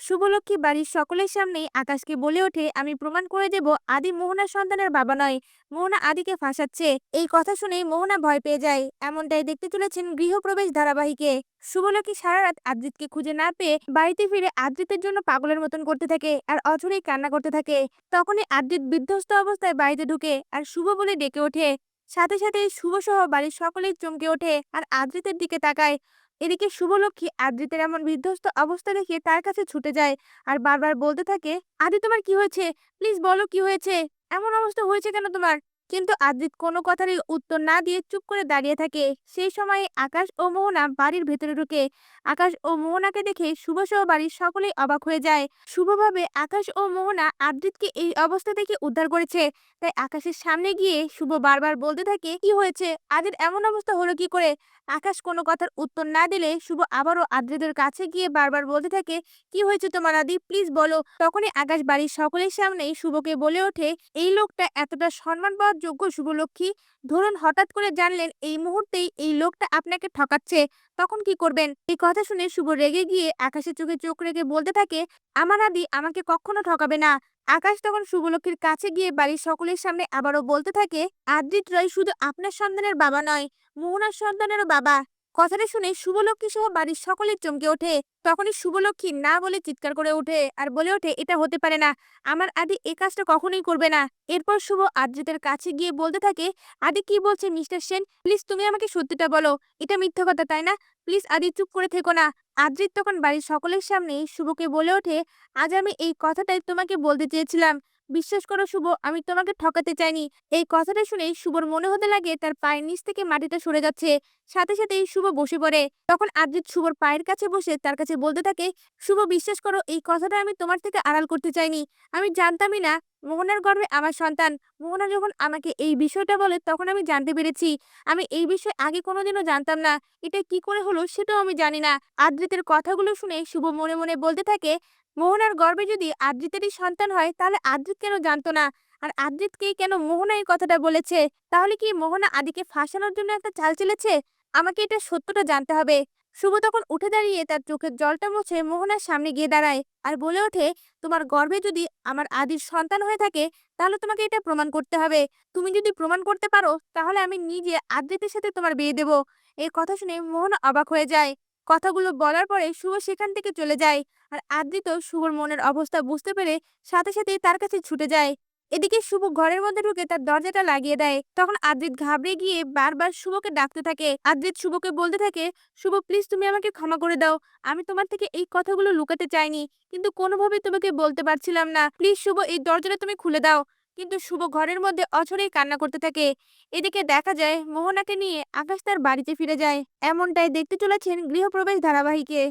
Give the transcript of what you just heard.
শুভলক্ষ্মী বাড়ির সকলের সামনেই আকাশকে বলে ওঠে, আমি প্রমাণ করে দেব আদি মোহনার সন্তানের বাবা নয়, মোহনা আদিকে ফাঁসাচ্ছে। এই কথা শুনেই মোহনা ভয় পেয়ে যায়। এমনটাই দেখতে চলেছেন গৃহপ্রবেশ ধারাবাহিকে। শুভলক্ষ্মী সারা রাত আদ্রিতকে খুঁজে না পেয়ে বাড়িতে ফিরে আদ্রিতের জন্য পাগলের মতন করতে থাকে আর অঝরেই কান্না করতে থাকে। তখনই আদ্রিত বিধ্বস্ত অবস্থায় বাড়িতে ঢুকে আর শুভ বলে ডেকে ওঠে। সাথে সাথে শুভ সহ বাড়ির সকলেই চমকে ওঠে আর আদ্রিতের দিকে তাকায়। এদিকে শুভলক্ষ্মী আদ্রিতের এমন বিধ্বস্ত অবস্থা দেখে তার কাছে ছুটে যায় আর বারবার বলতে থাকে, আদি তোমার কি হয়েছে? প্লিজ বলো কি হয়েছে? এমন অবস্থা হয়েছে কেন তোমার? কিন্তু আদ্রিত কোনো কথারই উত্তর না দিয়ে চুপ করে দাঁড়িয়ে থাকে। সেই সময় আকাশ ও মোহনা বাড়ির ভেতরে ঢুকে। আকাশ ও মোহনাকে দেখে শুভ সহ বাড়ির সকলেই অবাক হয়ে যায়। শুভভাবে আকাশ ও মোহনা আদ্রিতকে এই অবস্থা থেকে উদ্ধার করেছে। তাই আকাশের সামনে গিয়ে শুভ বারবার বলতে থাকে, কি হয়েছে? আদির এমন অবস্থা হলো কি করে? আকাশ কোনো কথার উত্তর না দিলে শুভ আবারও আদ্রিতের কাছে গিয়ে বারবার বলতে থাকে, কি হয়েছে তোমার আদি? প্লিজ বলো। তখনই আকাশ বাড়ির সকলের সামনেই শুভকে বলে ওঠে, এই লোকটা এতটা সম্মান পাওয়ার যোগ্য শুভলক্ষ্মী? ধরুন হঠাৎ করে জানলেন এই মুহূর্তেই এই লোকটা আপনাকে ঠকাচ্ছে, তখন কি করবেন? এই কথা শুনে শুভ রেগে গিয়ে আকাশের চোখে চোখ রেখে বলতে থাকে, আমার আদি আমাকে কখনো ঠকাবে না। আকাশ তখন শুভলক্ষ্মীর কাছে গিয়ে বাড়ির সকলের সামনে আবারও বলতে থাকে, আদ্রিত রয় শুধু আপনার সন্তানের বাবা নয়, মোহনার সন্তানেরও বাবা। কথাটা শুনে শুভলক্ষ্মী সহ বাড়ির সকলে চমকে ওঠে। তখনই শুভলক্ষ্মী না বলে চিৎকার করে ওঠে আর বলে ওঠে, এটা হতে পারে না, আমার আদি এই কাজটা কখনোই করবে না। এরপর শুভ আদ্রিতের কাছে গিয়ে বলতে থাকে, আদি কি বলছে মিস্টার সেন? প্লিজ তুমি আমাকে সত্যিটা বলো, এটা মিথ্যা কথা তাই না? প্লিজ আদি চুপ করে থেকো না। আদ্রিত তখন বাড়ির সকলের সামনে শুভকে বলে ওঠে, আজ আমি এই কথাটাই তোমাকে বলতে চেয়েছিলাম। বিশ্বাস করো শুভ, আমি তোমাকে ঠকাতে চাইনি। এই কথাটা শুনে শুভর মনে হতে লাগে তার পায়ের নিচ থেকে মাটিটা সরে যাচ্ছে। সাথে সাথেই শুভ বসে পড়ে। তখন আদ্রিত শুভর পায়ের কাছে বসে তার কাছে বলতে থাকে, শুভ বিশ্বাস করো এই কথাটা আমি তোমার থেকে আড়াল করতে চাইনি। আমি জানতামই না মোহনার গর্ভে আমার সন্তান। মোহনা যখন আমাকে এই বিষয়টা বলে তখন আমি জানতে পেরেছি। আমি এই বিষয়ে আগে কোনোদিনও জানতাম না। এটা কি করে হলো সেটাও আমি জানি না। আদ্রিতের কথাগুলো শুনে শুভ মনে মনে বলতে থাকে, মোহনার গর্ভে যদি আদ্রিতেরই সন্তান হয় তাহলে আদ্রিত কেন জানতো না? আর আদ্রিতকেই কেন মোহনা এই কথাটা বলেছে? তাহলে কি মোহনা আদিকে ফাঁসানোর জন্য একটা চাল চেলেছে? আমাকে এটা সত্যটা জানতে হবে। শুভ তখন উঠে দাঁড়িয়ে তার চোখের জলটা মুছে মোহনার সামনে গিয়ে দাঁড়ায় আর বলে ওঠে, তোমার গর্ভে যদি আমার আদির সন্তান হয়ে থাকে তাহলে তোমাকে এটা প্রমাণ করতে হবে। তুমি যদি প্রমাণ করতে পারো তাহলে আমি নিজে আদ্রিতের সাথে তোমার বিয়ে দেব। এই কথা শুনে মোহনা অবাক হয়ে যায়। কথাগুলো বলার পরে শুভ সেখান থেকে চলে যায় আর আদ্রিত শুভর মনের অবস্থা বুঝতে পেরে সাথে সাথেই তার কাছে ছুটে যায়। এদিকে শুভ ঘরের মধ্যে ঢুকে তার দরজাটা লাগিয়ে দেয়। তখন আদ্রিত ঘাবড়ে গিয়ে বারবার শুভকে ডাকতে থাকে। আদ্রিত শুভকে বলতে থাকে, শুভ প্লিজ তুমি আমাকে ক্ষমা করে দাও। আমি তোমার থেকে এই কথাগুলো লুকাতে চাইনি, কিন্তু কোনোভাবেই তোমাকে বলতে পারছিলাম না। প্লিজ শুভ এই দরজাটা তুমি খুলে দাও। কিন্তু শুভ ঘরের মধ্যে অঝরেই কান্না করতে থাকে। এদিকে দেখা যায় মোহনাকে নিয়ে আকাশ তার বাড়িতে ফিরে যায়। এমনটাই দেখতে চলেছেন গৃহপ্রবেশ ধারাবাহিকে।